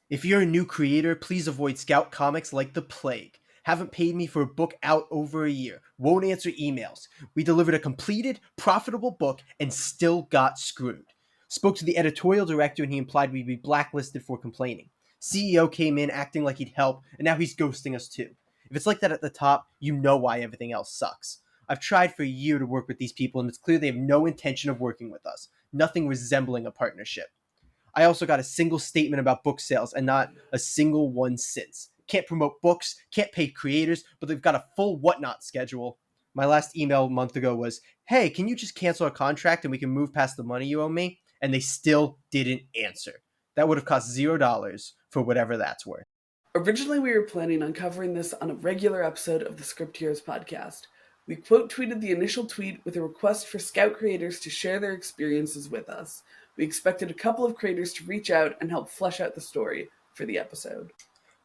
If you're a new creator, please avoid Scout Comics like the plague. Haven't paid me for a book out over a year. Won't answer emails. We delivered a completed, profitable book and still got screwed. Spoke to the editorial director and he implied we'd be blacklisted for complaining. CEO came in acting like he'd help, and now he's ghosting us too. If it's like that at the top, you know why everything else sucks. I've tried for a year to work with these people, and it's clear they have no intention of working with us. Nothing resembling a partnership. I also got a single statement about book sales and not a single one since. Can't promote books, can't pay creators, but they've got a full whatnot schedule. My last email a month ago was, hey, can you just cancel our contract and we can move past the money you owe me? And they still didn't answer. That would have cost $0 for whatever that's worth. Originally, we were planning on covering this on a regular episode of the Script Heroes podcast. We quote tweeted the initial tweet with a request for Scout creators to share their experiences with us. We expected a couple of creators to reach out and help flesh out the story for the episode.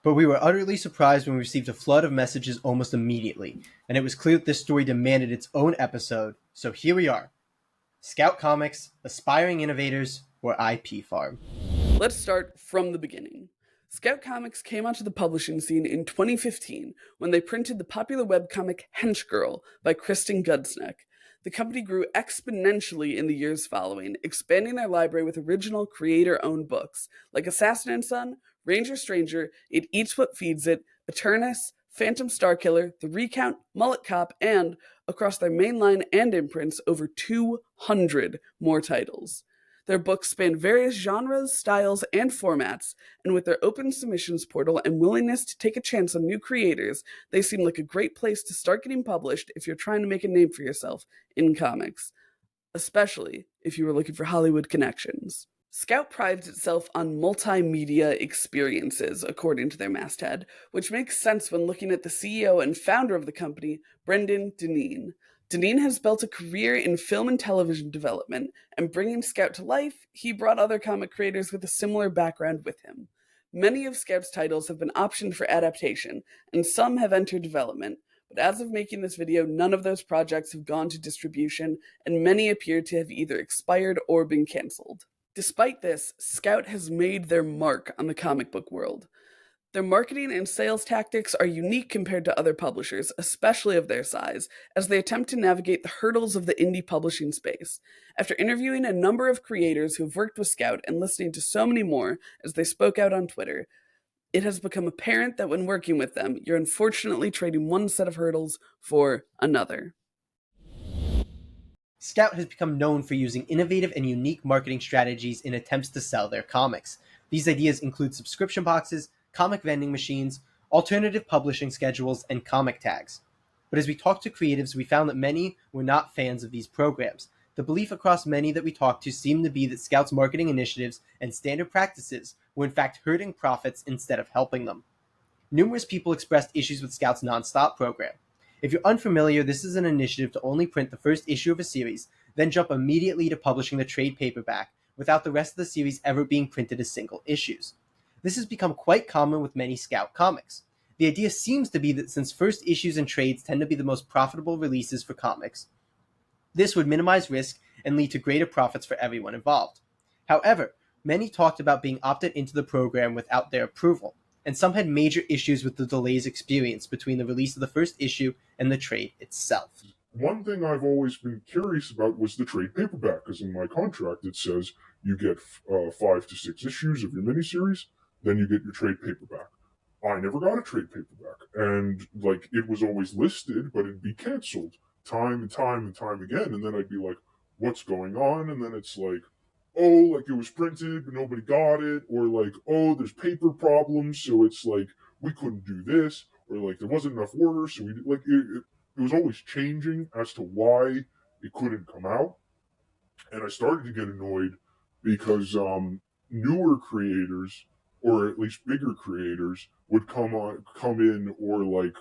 But we were utterly surprised when we received a flood of messages almost immediately, and it was clear that this story demanded its own episode, so here we are. Scout Comics, Aspiring Innovators, or IP Farm. Let's start from the beginning. Scout Comics came onto the publishing scene in 2015 when they printed the popular webcomic Hench Girl by Kristen Gudsneck. The company grew exponentially in the years following, expanding their library with original creator-owned books like Assassin and Son, Ranger Stranger, It Eats What Feeds It, Eternus, Phantom Starkiller, The Recount, Mullet Cop, and, across their mainline and imprints, over 200 more titles. Their books span various genres, styles, and formats, and with their open submissions portal and willingness to take a chance on new creators, they seem like a great place to start getting published if you're trying to make a name for yourself in comics, especially if you were looking for Hollywood connections. Scout prides itself on multimedia experiences, according to their masthead, which makes sense when looking at the CEO and founder of the company, Brendan Deneen. Deneen has built a career in film and television development, and bringing Scout to life, he brought other comic creators with a similar background with him. Many of Scout's titles have been optioned for adaptation, and some have entered development, but as of making this video, none of those projects have gone to distribution, and many appear to have either expired or been cancelled. Despite this, Scout has made their mark on the comic book world. Their marketing and sales tactics are unique compared to other publishers, especially of their size, as they attempt to navigate the hurdles of the indie publishing space. After interviewing a number of creators who have worked with Scout and listening to so many more as they spoke out on Twitter, it has become apparent that when working with them, you're unfortunately trading one set of hurdles for another. Scout has become known for using innovative and unique marketing strategies in attempts to sell their comics. These ideas include subscription boxes, comic vending machines, alternative publishing schedules, and comic tags. But as we talked to creatives, we found that many were not fans of these programs. The belief across many that we talked to seemed to be that Scout's marketing initiatives and standard practices were in fact hurting profits instead of helping them. Numerous people expressed issues with Scout's nonstop program. If you're unfamiliar, this is an initiative to only print the first issue of a series, then jump immediately to publishing the trade paperback, without the rest of the series ever being printed as single issues. This has become quite common with many Scout comics. The idea seems to be that since first issues and trades tend to be the most profitable releases for comics, this would minimize risk and lead to greater profits for everyone involved. However, many talked about being opted into the program without their approval, and some had major issues with the delays experienced between the release of the first issue and the trade itself. One thing I've always been curious about was the trade paperback, because in my contract it says you get 5 to 6 issues of your miniseries, then you get your trade paperback. I never got a trade paperback, and like it was always listed, but it'd be canceled time and time and time again, and then I'd be like, "What's going on?" And then it's like, "Oh, like it was printed, but nobody got it," or like, "Oh, there's paper problems, so it's like we couldn't do this," or like there wasn't enough orders, so we like it was always changing as to why it couldn't come out, and I started to get annoyed because newer creators, or at least bigger creators, would come in or like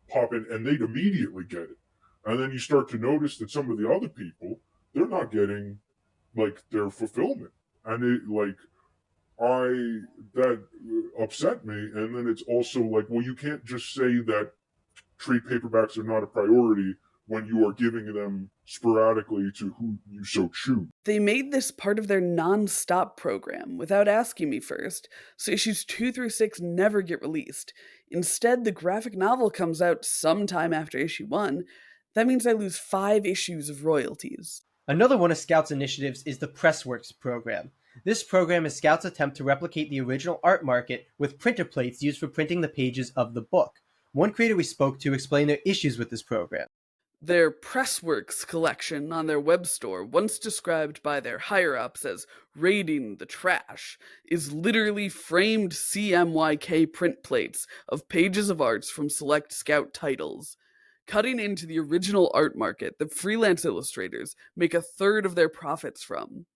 pop in, and they'd immediately get it, and then you start to notice that some of the other people, they're not getting like their fulfillment, and it like I that upset me, and then it's also like, well, you can't just say that trade paperbacks are not a priority when you are giving them sporadically to who you so choose. They made this part of their non-stop program without asking me first, so issues 2 through 6 never get released. Instead, the graphic novel comes out sometime after issue 1. That means I lose 5 issues of royalties. Another one of Scout's initiatives is the Pressworks program. This program is Scout's attempt to replicate the original art market with printer plates used for printing the pages of the book. One creator we spoke to explained their issues with this program. Their Pressworks collection on their web store, once described by their higher-ups as raiding the trash, is literally framed CMYK print plates of pages of arts from select Scout titles. Cutting into the original art market that freelance illustrators make a third of their profits from.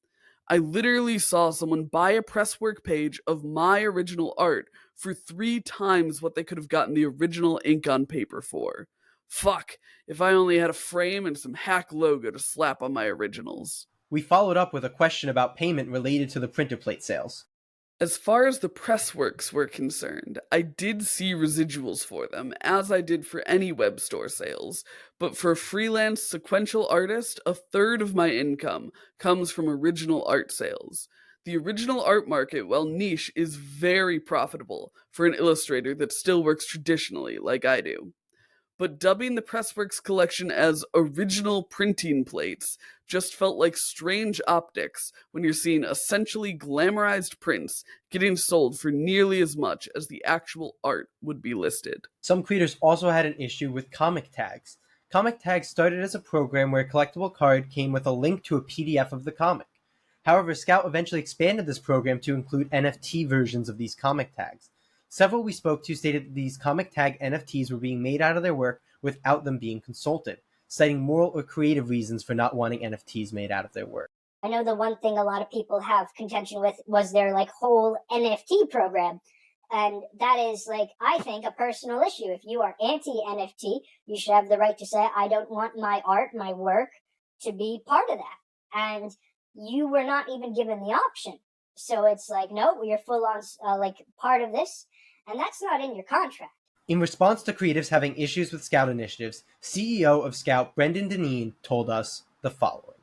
I literally saw someone buy a Presswork page of my original art for 3 times what they could have gotten the original ink on paper for. Fuck, if I only had a frame and some hack logo to slap on my originals. We followed up with a question about payment related to the printer plate sales. As far as the Pressworks were concerned, I did see residuals for them, as I did for any web store sales, but for a freelance sequential artist, a third of my income comes from original art sales. The original art market, while niche, is very profitable for an illustrator that still works traditionally, like I do. But dubbing the Pressworks collection as original printing plates just felt like strange optics when you're seeing essentially glamorized prints getting sold for nearly as much as the actual art would be listed. Some creators also had an issue with comic tags. Comic tags started as a program where a collectible card came with a link to a PDF of the comic. However, Scout eventually expanded this program to include NFT versions of these comic tags. Several we spoke to stated that these comic tag NFTs were being made out of their work without them being consulted, citing moral or creative reasons for not wanting NFTs made out of their work. I know the one thing a lot of people have contention with was their whole NFT program. And that is I think a personal issue. If you are anti-NFT, you should have the right to say, I don't want my art, my work to be part of that. And you were not even given the option. So it's no, you're full on part of this. And that's not in your contract. In response to creatives having issues with Scout initiatives, CEO of Scout Brendan Deneen told us the following.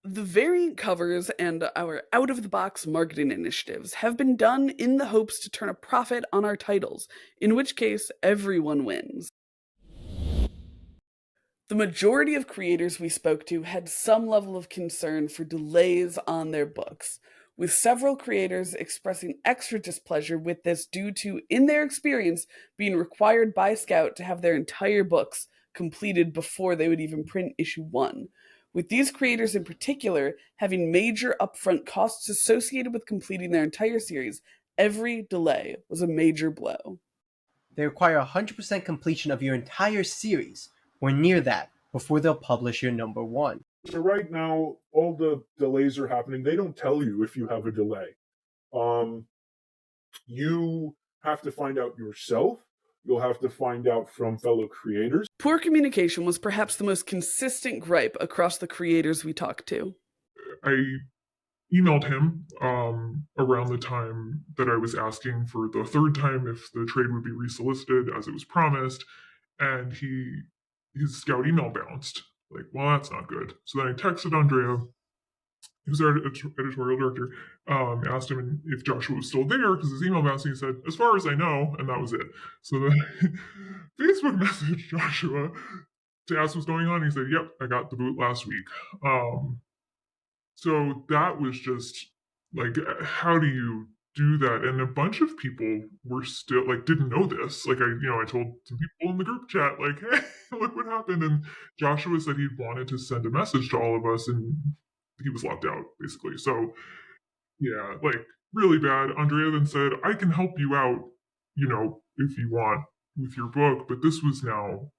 The variant covers and our out-of-the-box marketing initiatives have been done in the hopes to turn a profit on our titles, in which case everyone wins. The majority of creators we spoke to had some level of concern for delays on their books, with several creators expressing extra displeasure with this due to, in their experience, being required by Scout to have their entire books completed before they would even print issue 1. With these creators in particular having major upfront costs associated with completing their entire series, every delay was a major blow. They require 100% completion of your entire series, or near that, before they'll publish your number 1. So right now, all the delays are happening. They don't tell you if you have a delay. You have to find out yourself. You'll have to find out from fellow creators. Poor communication was perhaps the most consistent gripe across the creators we talked to. I emailed him around the time that I was asking for the third time if the trade would be resolicited as it was promised, and his Scout email bounced. Well, that's not good. So then I texted Andrea, who's our editorial director, asked him if Joshua was still there because his email bounced, and he said, as far as I know, and that was it. So then Facebook messaged Joshua to ask what's going on. He said, yep, I got the boot last week. So that was just how do you do that? And a bunch of people were still didn't know this. I told some people in the group chat, hey, look what happened. And Joshua said he wanted to send a message to all of us, and he was locked out, basically. So yeah, really bad. Andrea then said, I can help you out, if you want with your book, but this was now,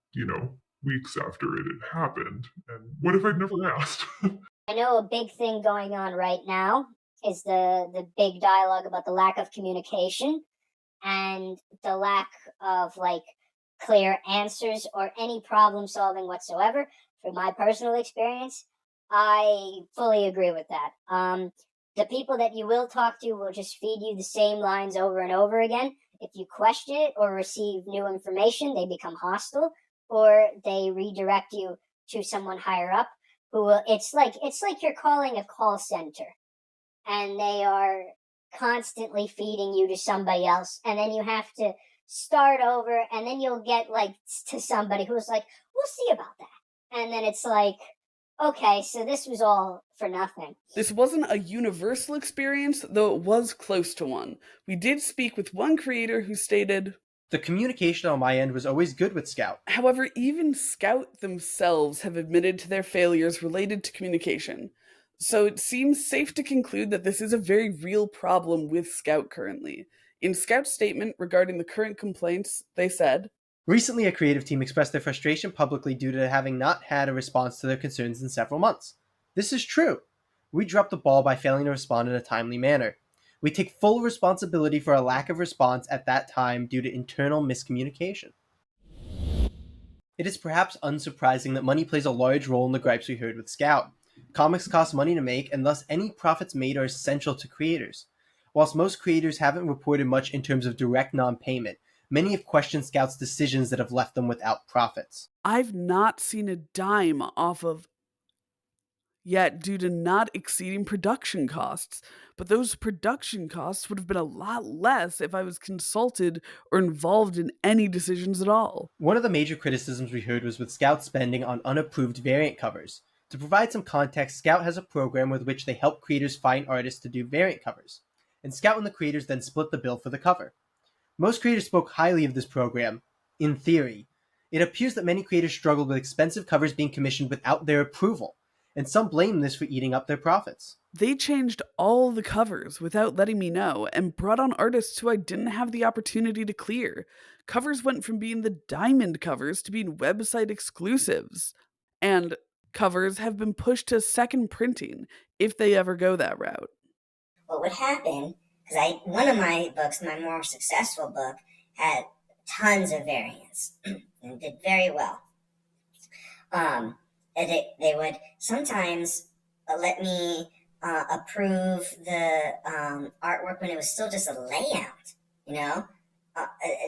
weeks after it had happened. And what if I'd never asked? I know a big thing going on right now is the big dialogue about the lack of communication and the lack of clear answers or any problem solving whatsoever. From my personal experience, I fully agree with that. The people that you will talk to will just feed you the same lines over and over again. If you question it or receive new information, they become hostile, or they redirect you to someone higher up who will, it's like you're calling a call center and they are constantly feeding you to somebody else, and then you have to start over, and then you'll get like to somebody who's like, we'll see about that, and then it's like, okay, so this was all for nothing. This wasn't a universal experience, though it was close to one. We did speak with one creator who stated, The communication on my end was always good with Scout. however, even Scout themselves have admitted to their failures related to communication. So it seems safe to conclude that this is a very real problem with Scout currently. In Scout's statement regarding the current complaints, they said, Recently, a creative team expressed their frustration publicly due to having not had a response to their concerns in several months. This is true. We dropped the ball by failing to respond in a timely manner. We take full responsibility for a lack of response at that time due to internal miscommunication. It is perhaps unsurprising that money plays a large role in the gripes we heard with Scout. Comics cost money to make, and thus any profits made are essential to creators. Whilst most creators haven't reported much in terms of direct non-payment, many have questioned Scout's decisions that have left them without profits. I've not seen a dime off of yet due to not exceeding production costs. But those production costs would have been a lot less if I was consulted or involved in any decisions at all. One of the major criticisms we heard was with Scout spending on unapproved variant covers. To provide some context, Scout has a program with which they help creators find artists to do variant covers, and Scout and the creators then split the bill for the cover. Most creators spoke highly of this program, in theory. It appears that many creators struggled with expensive covers being commissioned without their approval, and some blame this for eating up their profits. They changed all the covers without letting me know and brought on artists who I didn't have the opportunity to clear. Covers went from being the diamond covers to being website exclusives. And covers have been pushed to second printing if they ever go that route. What would happen, because one of my books, my more successful book, had tons of variants and did very well. And they would sometimes let me approve the artwork when it was still just a layout, you know?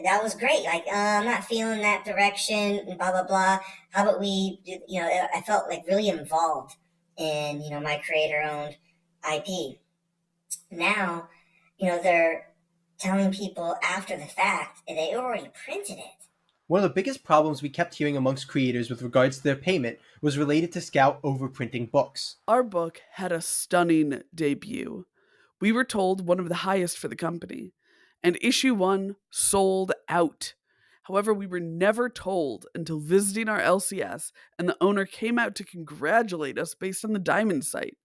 That was great. Like, I'm not feeling that direction, and blah, blah, blah. How about we do, I felt like really involved in, my creator-owned IP. Now, they're telling people after the fact, and they already printed it. One of the biggest problems we kept hearing amongst creators with regards to their payment was related to Scout overprinting books. Our book had a stunning debut. We were told one of the highest for the company, and issue 1 sold out. However, we were never told until visiting our LCS, and the owner came out to congratulate us based on the Diamond site.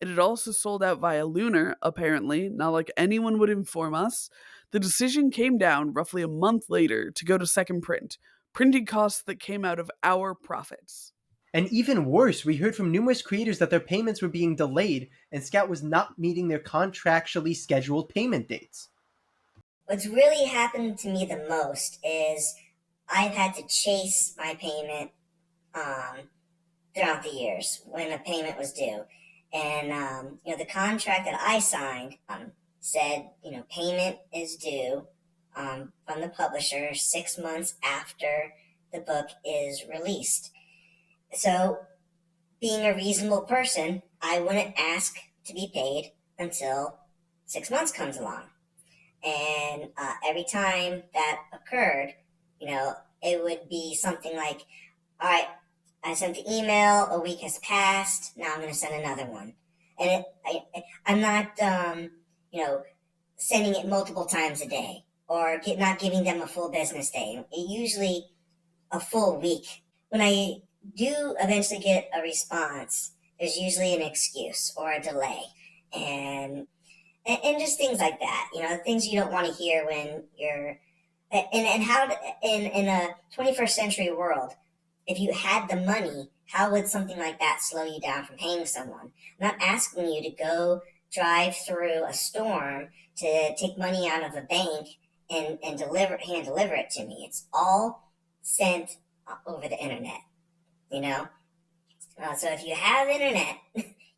It had also sold out via Lunar, apparently, not like anyone would inform us. The decision came down roughly a month later to go to second print, printing costs that came out of our profits. And even worse, we heard from numerous creators that their payments were being delayed and Scout was not meeting their contractually scheduled payment dates. What's really happened to me the most is I've had to chase my payment throughout the years when a payment was due. And, the contract that I signed said, payment is due from the publisher 6 months after the book is released. So, being a reasonable person, I wouldn't ask to be paid until 6 months comes along. And every time that occurred, it would be something like, all right, I sent the email, a week has passed, now I'm going to send another one. And I'm not, sending it multiple times a day or not giving them a full business day. Usually a full week. When I do eventually get a response, there's usually an excuse or a delay. And just things like that, things you don't want to hear when you're, and how, in a 21st century world, if you had the money, how would something like that slow you down from paying someone? I'm not asking you to go drive through a storm to take money out of a bank and hand deliver it to me. It's all sent over the internet, So if you have internet,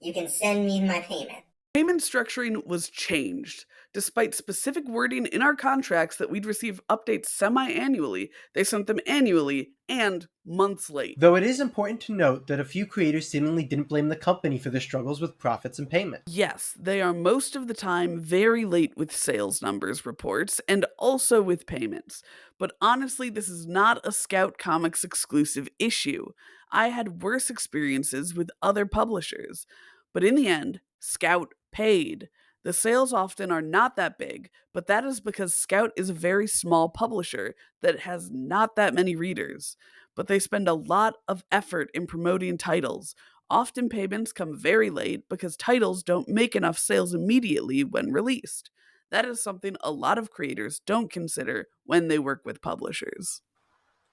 you can send me my payment. Payment structuring was changed Despite specific wording in our contracts that we'd receive updates semi-annually, they sent them annually and months late. Though it is important to note that a few creators seemingly didn't blame the company for their struggles with profits and payment. Yes, they are most of the time very late with sales numbers reports and also with payments. But honestly, this is not a Scout Comics exclusive issue. I had worse experiences with other publishers. But in the end, Scout paid. The sales often are not that big, but that is because Scout is a very small publisher that has not that many readers. But they spend a lot of effort in promoting titles. Often payments come very late because titles don't make enough sales immediately when released. That is something a lot of creators don't consider when they work with publishers.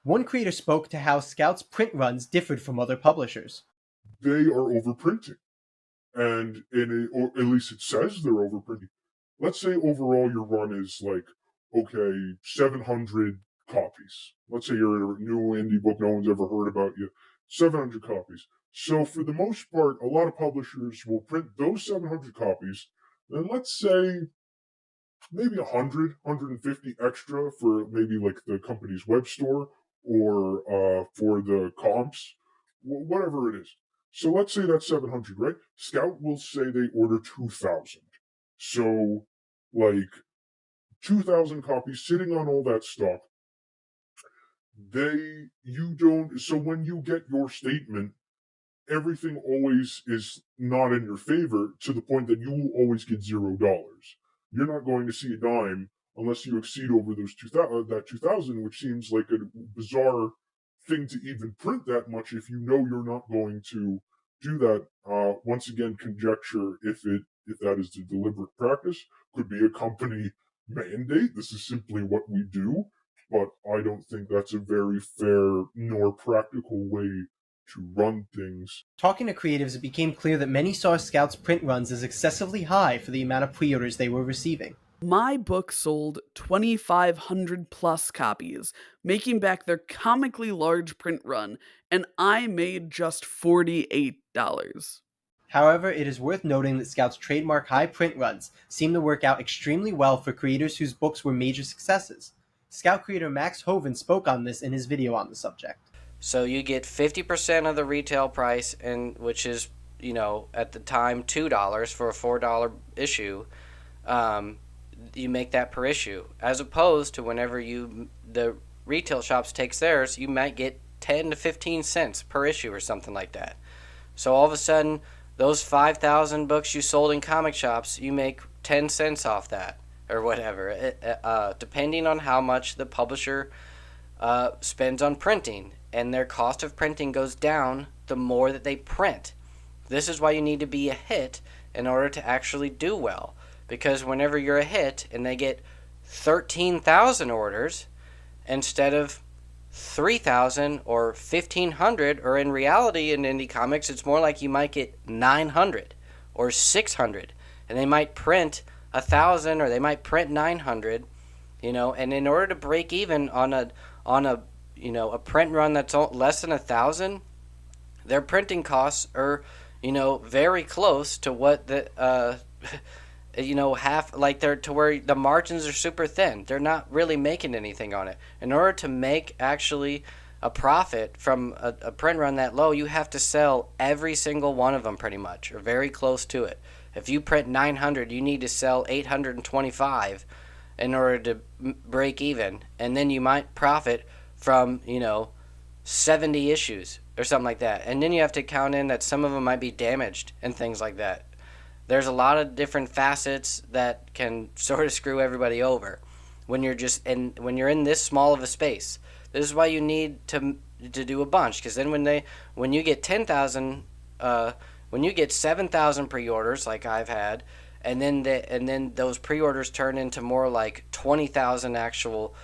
One creator spoke to how Scout's print runs differed from other publishers. They are overprinting. Or at least it says they're overprinting. Let's say overall your run is like, okay, 700 copies. Let's say you're a new indie book no one's ever heard about you. 700 copies. So for the most part, a lot of publishers will print those 700 copies. And let's say maybe 100, 150 extra for maybe like the company's web store or for the comps, whatever it is. So let's say that's 700, right? Scout will say they order 2,000. So, like, 2,000 copies sitting on all that stock. So when you get your statement, everything always is not in your favor to the point that you will always get $0. You're not going to see a dime unless you exceed over those 2,000, which seems like a bizarre thing to even print that much if you know you're not going to do that. Once again, conjecture if that is the deliberate practice. Could be a company mandate. This is simply what we do, but I don't think that's a very fair nor practical way to run things. Talking to creatives, it became clear that many saw Scout's print runs as excessively high for the amount of pre-orders they were receiving. My book sold 2,500 plus copies, making back their comically large print run, and I made just $48. However, it is worth noting that Scout's trademark high print runs seem to work out extremely well for creators whose books were major successes. Scout creator Max Hoven spoke on this in his video on the subject. So you get 50% of the retail price, and which is, at the time $2 for a $4 issue. You make that per issue, as opposed to whenever the retail shops takes theirs, you might get 10 to 15 cents per issue or something like that. So all of a sudden, those 5,000 books you sold in comic shops, you make 10 cents off that or whatever, depending on how much the publisher spends on printing, and their cost of printing goes down the more that they print. This is why you need to be a hit in order to actually do well. Because whenever you're a hit and they get 13,000 orders instead of 3,000 or 1,500, or in reality in indie comics, it's more like you might get 900 or 600, and they might print 1,000 or they might print 900, and in order to break even on a print run that's less than 1,000, their printing costs are, very close to what the they're to where the margins are super thin. They're not really making anything on it. In order to make actually a profit from a print run that low, you have to sell every single one of them pretty much, or very close to it. If you print 900, you need to sell 825 in order to break even, and then you might profit from 70 issues or something like that. And then you have to count in that some of them might be damaged and things like that. There's a lot of different facets that can sort of screw everybody over when you're in this small of a space. This is why you need to do a bunch, because then when you get 10,000, when you get 7,000 pre-orders like I've had, and then those pre-orders turn into more like 20,000 actual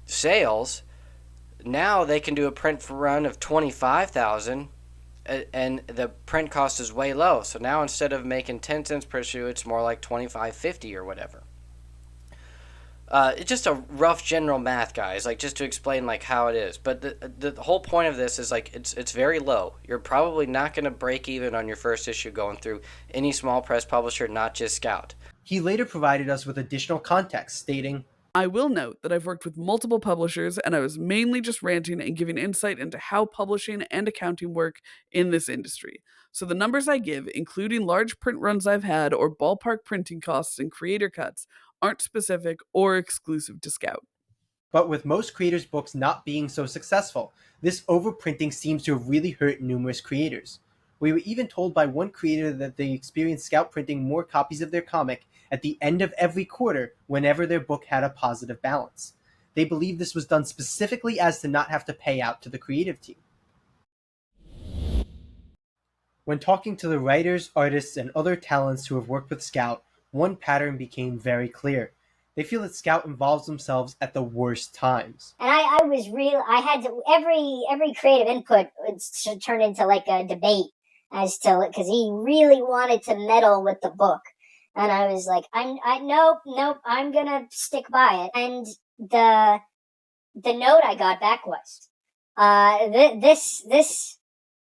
sales. Now they can do a print run of 25,000. And the print cost is way low. So now instead of making 10 cents per issue, it's more like 25.50 or whatever. It's just a rough general math, guys, just to explain how it is. But the whole point of this is it's very low. You're probably not going to break even on your first issue going through any small press publisher, not just Scout. He later provided us with additional context, stating, I will note that I've worked with multiple publishers and I was mainly just ranting and giving insight into how publishing and accounting work in this industry. So the numbers I give, including large print runs I've had or ballpark printing costs and creator cuts, aren't specific or exclusive to Scout. but with most creators' books not being so successful, this overprinting seems to have really hurt numerous creators. We were even told by one creator that they experienced Scout printing more copies of their comic at the end of every quarter whenever their book had a positive balance. They believe this was done specifically as to not have to pay out to the creative team. When talking to the writers, artists, and other talents who have worked with Scout, one pattern became very clear. They feel that Scout involves themselves at the worst times. And I was real. I had to every creative input should turn into like a debate as to, because he really wanted to meddle with the book, and I was like, nope, I'm gonna stick by it. And the note I got back was,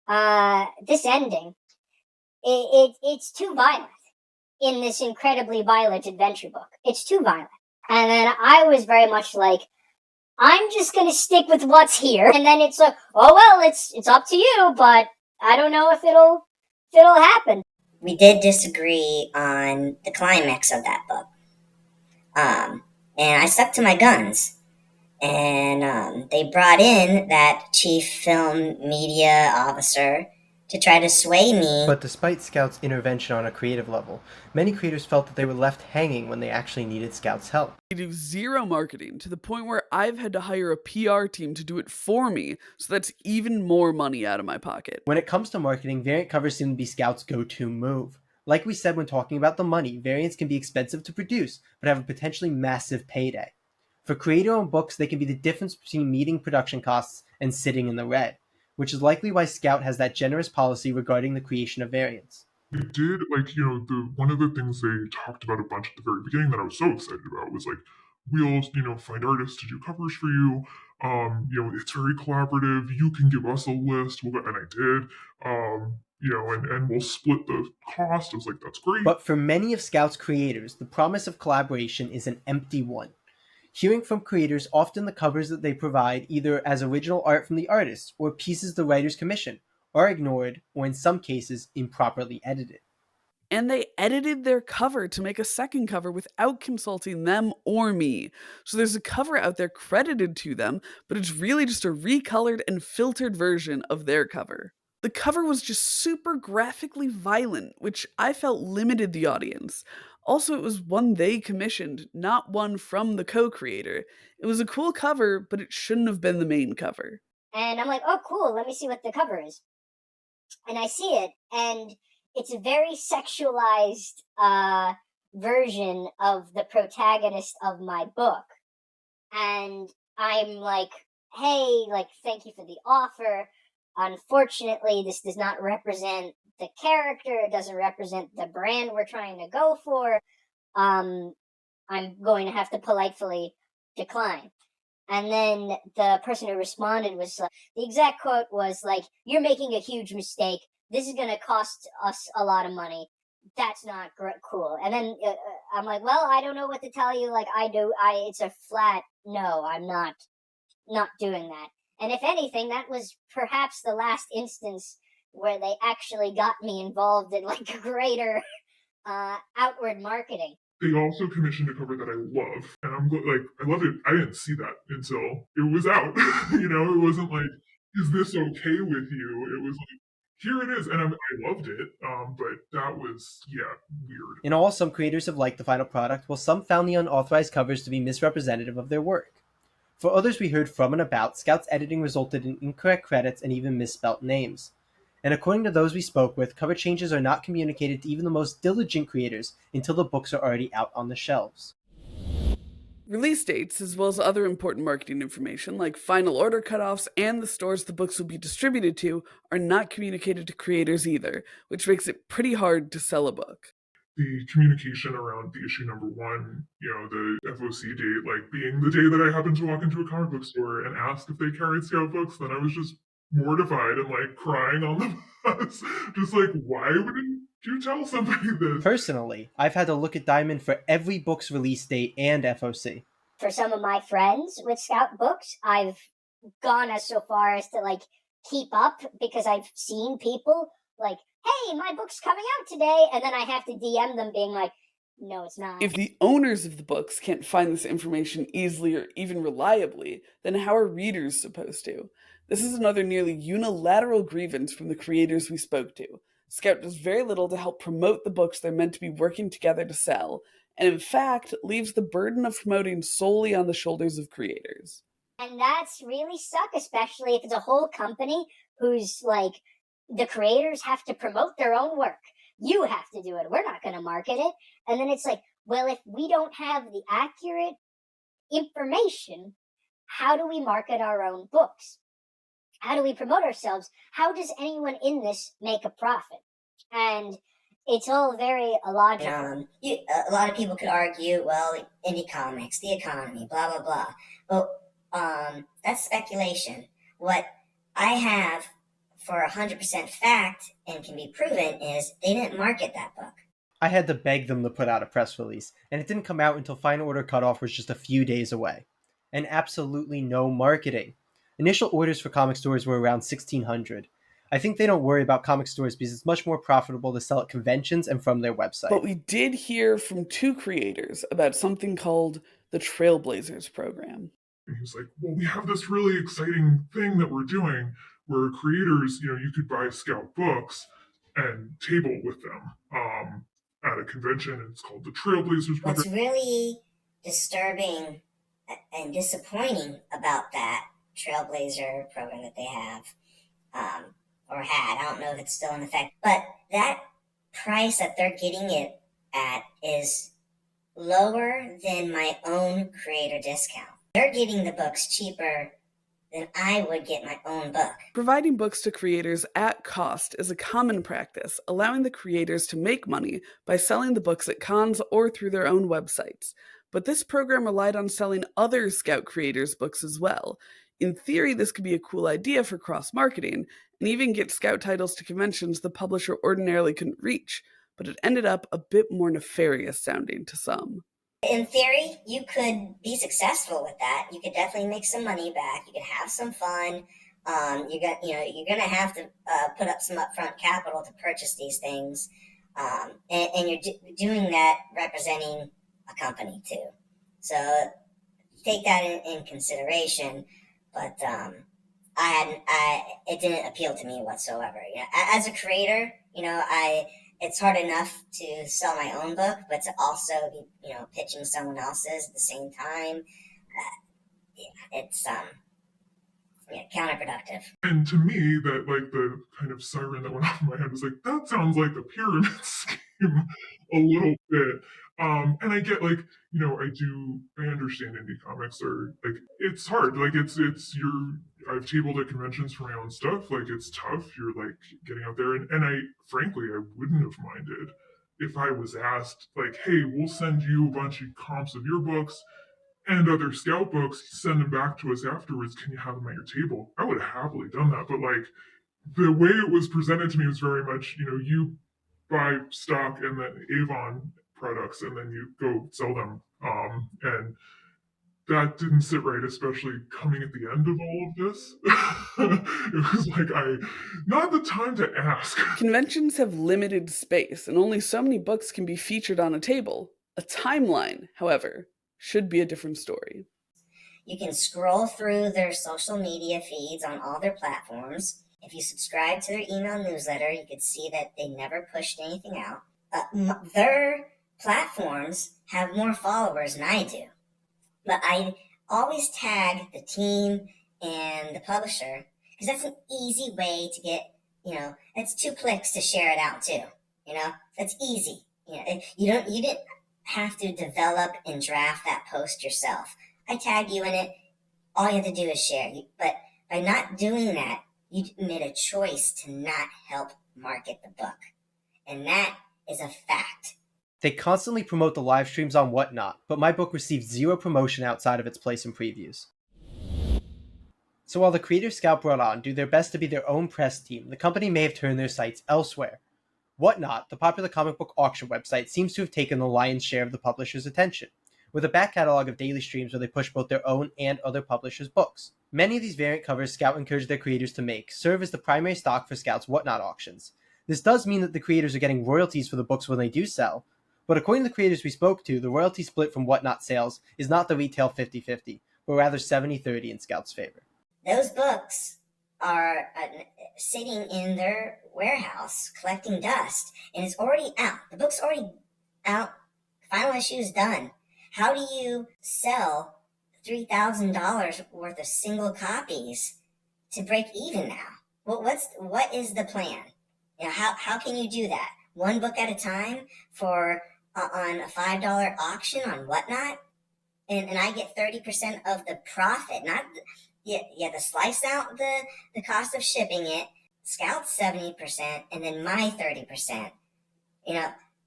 this ending, it's too violent in this incredibly violent adventure book. It's too violent. And then I was very much like, I'm just gonna stick with what's here. And then it's like, oh well, it's up to you, but I don't know if it'll happen. We did disagree on the climax of that book. And I stuck to my guns. And they brought in that chief film media officer to try to sway me. But despite Scout's intervention on a creative level, many creators felt that they were left hanging when they actually needed Scout's help. They do zero marketing to the point where I've had to hire a PR team to do it for me, so that's even more money out of my pocket. When it comes to marketing, variant covers seem to be Scout's go-to move. Like we said when talking about the money, variants can be expensive to produce, but have a potentially massive payday. For creator-owned books, they can be the difference between meeting production costs and sitting in the red, which is likely why Scout has that generous policy regarding the creation of variants. They did, one of the things they talked about a bunch at the very beginning that I was so excited about was we'll, find artists to do covers for you. It's very collaborative. You can give us a list, and I did. And we'll split the cost. I was like, that's great. But for many of Scout's creators, the promise of collaboration is an empty one. Hearing from creators, often the covers that they provide, either as original art from the artists or pieces the writers commission, are ignored or in some cases improperly edited. And they edited their cover to make a second cover without consulting them or me. So there's a cover out there credited to them, but it's really just a recolored and filtered version of their cover. The cover was just super graphically violent, which I felt limited the audience. Also, it was one they commissioned, not one from the co-creator. It was a cool cover, but it shouldn't have been the main cover. And I'm like, oh cool, let me see what the cover is. And I see it, and it's a very sexualized version of the protagonist of my book. And I'm like, hey, thank you for the offer. Unfortunately, this does not represent the character. It doesn't represent the brand we're trying to go for. I'm going to have to politely decline. And then the person who responded was the exact quote was you're making a huge mistake. This is going to cost us a lot of money. That's not cool. And then I'm like, well, I don't know what to tell you. It's a flat no. I'm not doing that. And if anything, that was perhaps the last instance where they actually got me involved in greater outward marketing. They also commissioned a cover that I love, and I love it. I didn't see that until it was out. It wasn't is this okay with you? It was here it is, and I loved it. But that was weird. In all, some creators have liked the final product, while some found the unauthorized covers to be misrepresentative of their work. For others we heard from and about, Scout's editing resulted in incorrect credits and even misspelt names. And according to those we spoke with, cover changes are not communicated to even the most diligent creators until the books are already out on the shelves. Release dates, as well as other important marketing information like final order cutoffs and the stores the books will be distributed to, are not communicated to creators either, which makes it pretty hard to sell a book. The communication around the issue number 1, the FOC date, being the day that I happened to walk into a comic book store and ask if they carried Scout books, then I was just mortified and crying on the bus. Just why wouldn't you tell somebody this? Personally, I've had to look at Diamond for every book's release date and FOC. For some of my friends with Scout books, I've gone as so far as to like keep up because I've seen people like, hey, my book's coming out today, and then I have to DM them being like, no, it's not. If the owners of the books can't find this information easily or even reliably, then how are readers supposed to? This is another nearly unilateral grievance from the creators we spoke to. Scout does very little to help promote the books they're meant to be working together to sell, and in fact leaves the burden of promoting solely on the shoulders of creators. And that's really suck, especially if it's a whole company who's like, the creators have to promote their own work. You have to do it. We're not going to market it. And then it's like, well, if we don't have the accurate information, how do we market our own books? How do we promote ourselves? How does anyone in this make a profit? And it's all very illogical. A lot of people could argue, well, indie comics, the economy, blah, blah, blah. But that's speculation. What I have for 100% fact and can be proven is they didn't market that book. I had to beg them to put out a press release, and it didn't come out until final order cutoff was just a few days away. And absolutely no marketing. Initial orders for comic stores were around 1,600. I think they don't worry about comic stores because it's much more profitable to sell at conventions and from their website. But we did hear from 2 creators about something called the Trailblazers program. And he was like, well, we have this really exciting thing that we're doing where creators, you could buy Scout books and table with them at a convention, and it's called the Trailblazers program. What's really disturbing and disappointing about that Trailblazer program that they have, or had, I don't know if it's still in effect, but that price that they're getting it at is lower than my own creator discount. They're getting the books cheaper than I would get my own book. Providing books to creators at cost is a common practice, allowing the creators to make money by selling the books at cons or through their own websites. But this program relied on selling other Scout creators' books as well. In theory, this could be a cool idea for cross-marketing, and even get Scout titles to conventions the publisher ordinarily couldn't reach, but it ended up a bit more nefarious sounding to some. In theory, you could be successful with that. You could definitely make some money back. You could have some fun. You're gonna have to put up some upfront capital to purchase these things, and you're doing that representing a company too. So take that in consideration. But it didn't appeal to me whatsoever. As a creator, it's hard enough to sell my own book, but to also be, pitching someone else's at the same time, it's counterproductive. And to me, that the kind of siren that went off in my head was like, that sounds like the pyramid scheme a little bit. And I get I understand indie comics are it's hard. I've tabled at conventions for my own stuff. It's tough. You're getting out there, and frankly, I wouldn't have minded if I was asked hey, we'll send you a bunch of comps of your books and other Scout books, send them back to us afterwards. Can you have them at your table? I would have happily done that. But the way it was presented to me was very much, you buy stock and then Avon products and then you go sell them. And that didn't sit right, especially coming at the end of all of this. It was not the time to ask. Conventions have limited space, and only so many books can be featured on a table. A timeline, however, should be a different story. You can scroll through their social media feeds on all their platforms. If you subscribe to their email newsletter, you can see that they never pushed anything out. Their platforms have more followers than I do. But I always tag the team and the publisher because that's an easy way to get, it's 2 clicks to share it out too. That's easy. You didn't have to develop and draft that post yourself. I tag you in it. All you have to do is share. But by not doing that, you made a choice to not help market the book. And that is a fact. They constantly promote the live streams on Whatnot, but my book received 0 promotion outside of its place in previews. So while the creators Scout brought on do their best to be their own press team, the company may have turned their sights elsewhere. Whatnot, the popular comic book auction website, seems to have taken the lion's share of the publisher's attention, with a back catalog of daily streams where they push both their own and other publishers' books. Many of these variant covers Scout encouraged their creators to make serve as the primary stock for Scout's Whatnot auctions. This does mean that the creators are getting royalties for the books when they do sell, but according to the creators we spoke to, the royalty split from Whatnot sales is not the retail 50-50, but rather 70-30 in Scout's favor. Those books are sitting in their warehouse collecting dust, and it's already out. The book's already out. Final issue is done. How do you sell $3,000 worth of single copies to break even now? What is the plan? How can you do that? One book at a time for on a $5 auction on Whatnot, and I get 30% of the profit. Not the slice out the cost of shipping it. Scout's 70%, and then my 30%.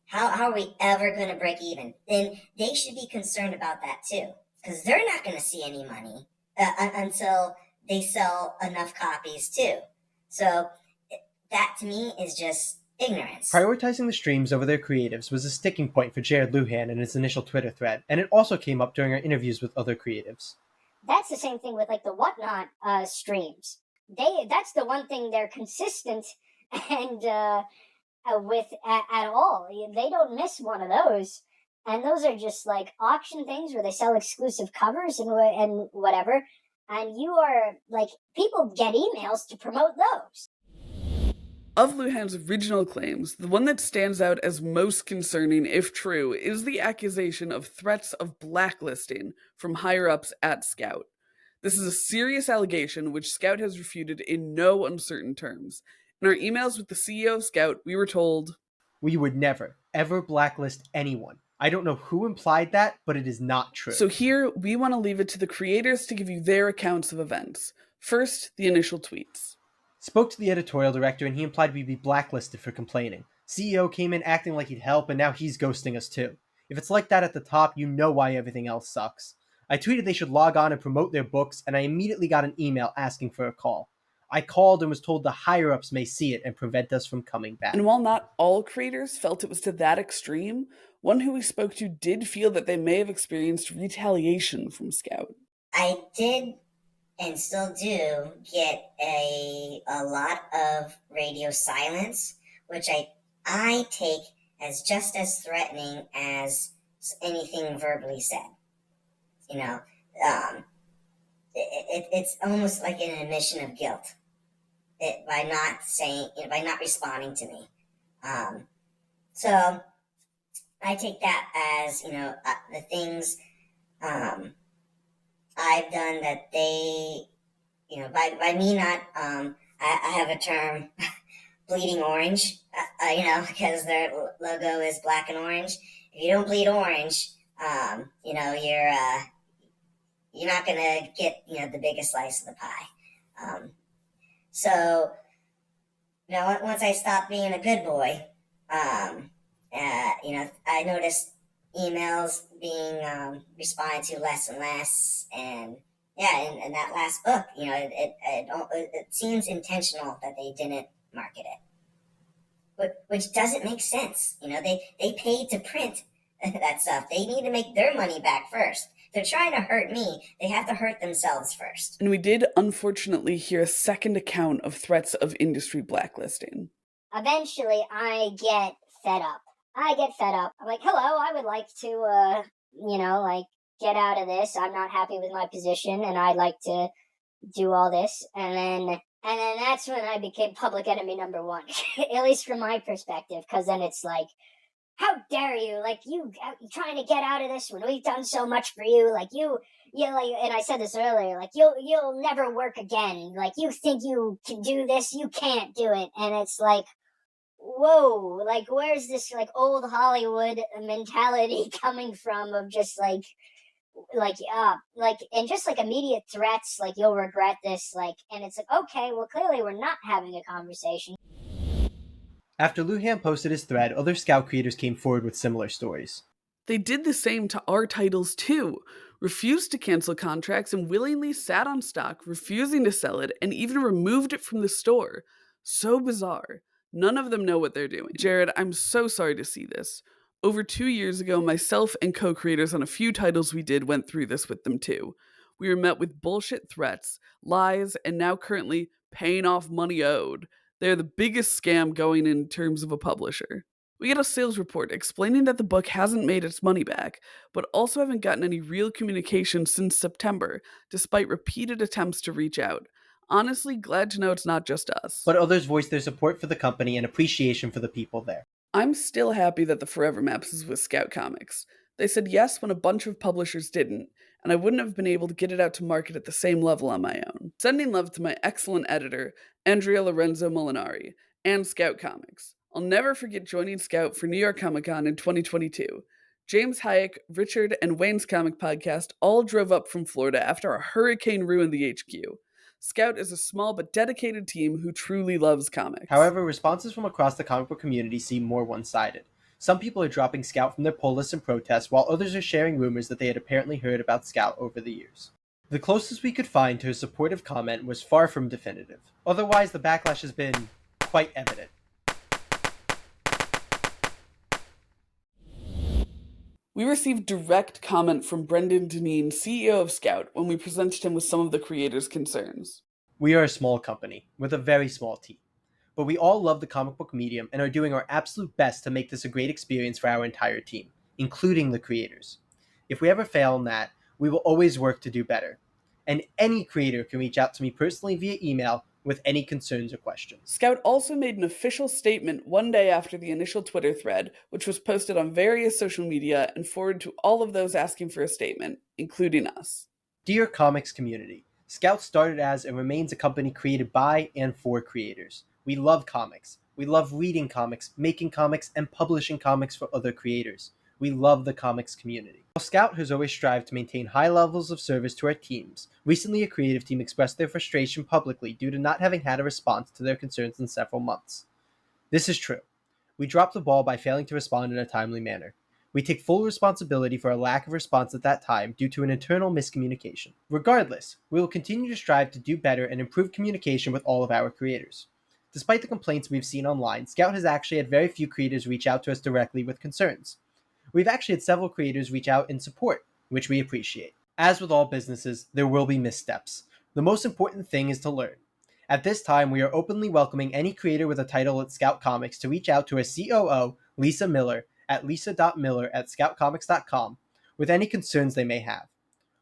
How are we ever going to break even? Then they should be concerned about that too, because they're not going to see any money until they sell enough copies too. So that to me is just ignorance. Prioritizing the streams over their creatives was a sticking point for Jared Lujan in his initial Twitter thread, and it also came up during our interviews with other creatives. That's the same thing with like the Whatnot streams. That's the one thing they're consistent and with at all. They don't miss one of those. And those are just like auction things where they sell exclusive covers and whatever. And you are like, people get emails to promote those. Of Lujan's original claims, the one that stands out as most concerning, if true, is the accusation of threats of blacklisting from higher-ups at Scout. This is a serious allegation which Scout has refuted in no uncertain terms. In our emails with the CEO of Scout, we were told, "We would never, ever blacklist anyone. I don't know who implied that, but it is not true." So here, we want to leave it to the creators to give you their accounts of events. First, the initial tweets. "Spoke to the editorial director and he implied we'd be blacklisted for complaining. CEO came in acting like he'd help and now he's ghosting us too. If it's like that at the top, you know why everything else sucks. I tweeted they should log on and promote their books and I immediately got an email asking for a call. I called and was told the higher-ups may see it and prevent us from coming back." And while not all creators felt it was to that extreme, one who we spoke to did feel that they may have experienced retaliation from Scout. I did and still do get a lot of radio silence, which I take as just as threatening as anything verbally said. It's almost like an admission of guilt by not responding to me. So I take that as the things I've done that they, by me not, I have a term, bleeding orange, because their logo is black and orange. If you don't bleed orange, you're not gonna get, the biggest slice of the pie. So, once I stopped being a good boy, I noticed emails being responded to less and less, and in that last book, it seems intentional that they didn't market it, which doesn't make sense. They paid to print that stuff. They need to make their money back first. If they're trying to hurt me, they have to hurt themselves first. And we did unfortunately hear a second account of threats of industry blacklisting. Eventually, I get fed up. I'm like, hello, I would like to, get out of this. I'm not happy with my position, and I'd like to do all this. And then that's when I became public enemy number one, at least from my perspective, because then it's like, how dare you? Like, you trying to get out of this when we've done so much for you. Like, you like, and I said this earlier, like, you'll never work again. Like, you think you can do this, you can't do it. And it's like, whoa, like, where's this, like, old Hollywood mentality coming from of just, and just, like, immediate threats, like, you'll regret this, like, and it's like, okay, well, clearly we're not having a conversation. After Lujan posted his thread, other Scout creators came forward with similar stories. They did the same to our titles too, refused to cancel contracts and willingly sat on stock, refusing to sell it, and even removed it from the store. So bizarre. None of them know what they're doing. Jared, I'm so sorry to see this. Over 2 years ago, myself and co-creators on a few titles we did went through this with them too. We were met with bullshit threats, lies, and now currently paying off money owed. They're the biggest scam going in terms of a publisher. We get a sales report explaining that the book hasn't made its money back, but also haven't gotten any real communication since September, despite repeated attempts to reach out. Honestly, glad to know it's not just us. But others voiced their support for the company and appreciation for the people there. I'm still happy that the Forever Maps is with Scout Comics. They said yes when a bunch of publishers didn't, and I wouldn't have been able to get it out to market at the same level on my own. Sending love to my excellent editor, Andrea Lorenzo Molinari, and Scout Comics. I'll never forget joining Scout for New York Comic Con in 2022. James Hayek, Richard, and Wayne's Comic Podcast all drove up from Florida after a hurricane ruined the HQ. Scout is a small but dedicated team who truly loves comics. However, responses from across the comic book community seem more one-sided. Some people are dropping Scout from their pull lists in protest, while others are sharing rumors that they had apparently heard about Scout over the years. The closest we could find to a supportive comment was far from definitive. Otherwise, the backlash has been quite evident. We received direct comment from Brendan Deneen, CEO of Scout, when we presented him with some of the creators' concerns. We are a small company, with a very small team. But we all love the comic book medium and are doing our absolute best to make this a great experience for our entire team, including the creators. If we ever fail in that, we will always work to do better. And any creator can reach out to me personally via email with any concerns or questions. Scout also made an official statement one day after the initial Twitter thread, which was posted on various social media and forwarded to all of those asking for a statement, including us. Dear comics community, Scout started as and remains a company created by and for creators. We love comics. We love reading comics, making comics, and publishing comics for other creators. We love the comics community. While Scout has always strived to maintain high levels of service to our teams, recently a creative team expressed their frustration publicly due to not having had a response to their concerns in several months. This is true. We dropped the ball by failing to respond in a timely manner. We take full responsibility for a lack of response at that time due to an internal miscommunication. Regardless, we will continue to strive to do better and improve communication with all of our creators. Despite the complaints we've seen online, Scout has actually had very few creators reach out to us directly with concerns. We've actually had several creators reach out in support, which we appreciate. As with all businesses, there will be missteps. The most important thing is to learn. At this time, we are openly welcoming any creator with a title at Scout Comics to reach out to our COO, Lisa Miller, at lisa.miller@scoutcomics.com with any concerns they may have.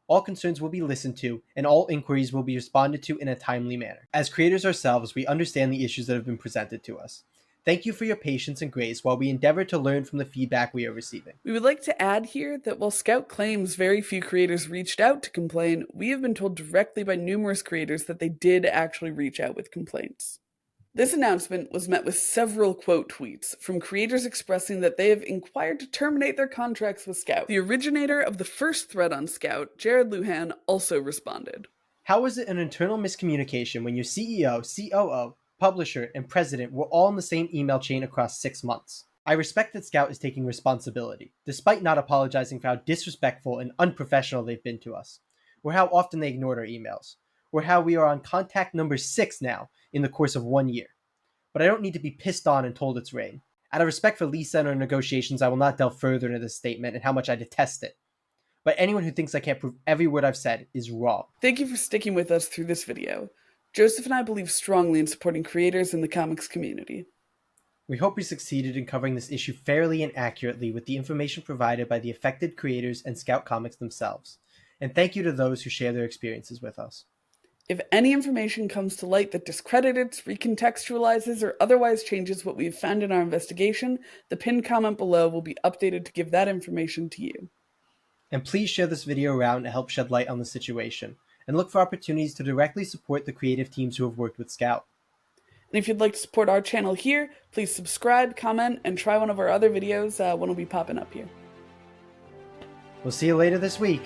All concerns will be listened to, and all inquiries will be responded to in a timely manner. As creators ourselves, we understand the issues that have been presented to us. Thank you for your patience and grace while we endeavor to learn from the feedback we are receiving. We would like to add here that while Scout claims very few creators reached out to complain, we have been told directly by numerous creators that they did actually reach out with complaints. This announcement was met with several quote tweets from creators expressing that they have inquired to terminate their contracts with Scout. The originator of the first thread on Scout, Jared Lujan, also responded. How is it an internal miscommunication when your CEO, COO, publisher, and president were all in the same email chain across 6 months? I respect that Scout is taking responsibility, despite not apologizing for how disrespectful and unprofessional they've been to us, or how often they ignored our emails, or how we are on contact number 6 now in the course of 1 year. But I don't need to be pissed on and told it's rain. Out of respect for Lisa and our negotiations, I will not delve further into this statement and how much I detest it. But anyone who thinks I can't prove every word I've said is wrong. Thank you for sticking with us through this video. Joseph and I believe strongly in supporting creators in the comics community. We hope we succeeded in covering this issue fairly and accurately with the information provided by the affected creators and Scout Comics themselves. And thank you to those who share their experiences with us. If any information comes to light that discredits, recontextualizes, or otherwise changes what we have found in our investigation, the pinned comment below will be updated to give that information to you. And please share this video around to help shed light on the situation, and look for opportunities to directly support the creative teams who have worked with Scout. And if you'd like to support our channel here, please subscribe, comment, and try one of our other videos. One will be popping up here. We'll see you later this week,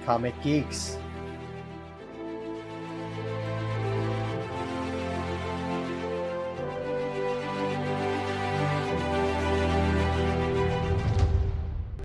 Comic Geeks.